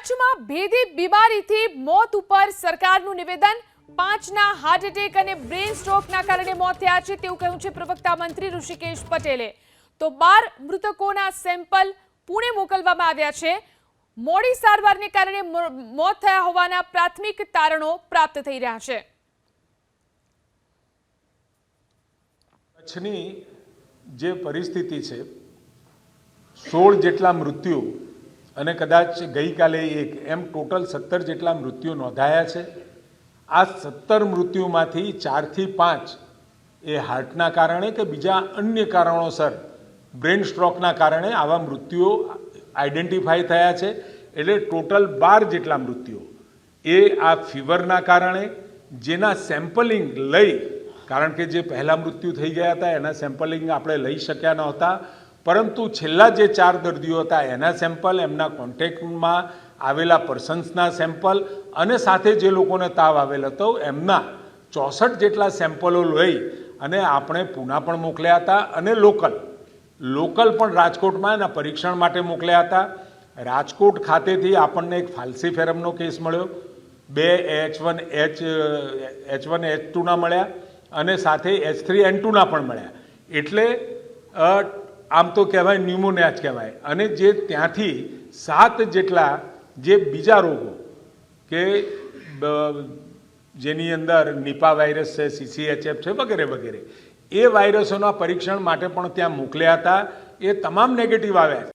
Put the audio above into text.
કચ્છમાં ભેદી બીમારીથી મોત ઉપર સરકારનું નિવેદન 5ના હાર્ટ એટેક અને બ્રેન સ્ટ્રોકના કારણે મોત થયા છે તેવું કહ્યું છે પ્રવક્તા મંત્રી ઋષિકેશ પટેલે। તો 12 મૃતકોના સેમ્પલ પુણે મોકલવામાં આવ્યા છે। મોડી સારવારને કારણે મોત થયા હોવાના પ્રાથમિક તારણો પ્રાપ્ત થઈ રહ્યા છે। કચ્છની જે પરિસ્થિતિ છે 16 જેટલા મૃત્યુ અને કદાચ ગઈકાલે એક એમ ટોટલ 17 જેટલા મૃત્યુ નોંધાયા છે। આ 17 મૃત્યુમાંથી 4 થી 5 એ હાર્ટના કારણે કે બીજા અન્ય કારણોસર બ્રેન સ્ટ્રોકના કારણે આવા મૃત્યુઓ આઈડેન્ટિફાઈ થયા છે। એટલે ટોટલ 12 જેટલા મૃત્યુઓ એ આ ફીવરના કારણે જેના સેમ્પલિંગ લઈ, કારણ કે જે પહેલા મૃત્યુ થઈ ગયા હતા એના સેમ્પલિંગ આપણે લઈ શક્યા નહોતા, પરંતુ છેલ્લા જે 4 દર્દીઓ હતા એના સેમ્પલ, એમના કોન્ટેક્ટમાં આવેલા પર્સન્સના સેમ્પલ અને સાથે જે લોકોને તાવ આવેલો હતો એમના 64 જેટલા સેમ્પલો લઈ અને આપણે પૂના પણ મોકલ્યા હતા અને લોકલ પણ રાજકોટમાં એના પરીક્ષણ માટે મોકલ્યા હતા। રાજકોટ ખાતેથી આપણને એક ફાલ્સીફેરમનો કેસ મળ્યો, 2 H1H2ના મળ્યા અને સાથે H3N2ના પણ મળ્યા। એટલે આમ તો કહેવાય ન્યુમોનિયા જ કહેવાય। અને જે ત્યાંથી 7 જેટલા જે બીજા રોગો કે જેની અંદર નિપા વાયરસ છે, CCHF છે વગેરે વગેરે, એ વાયરસોના પરીક્ષણ માટે પણ ત્યાં મોકલ્યા હતા। એ તમામ નેગેટિવ આવ્યા।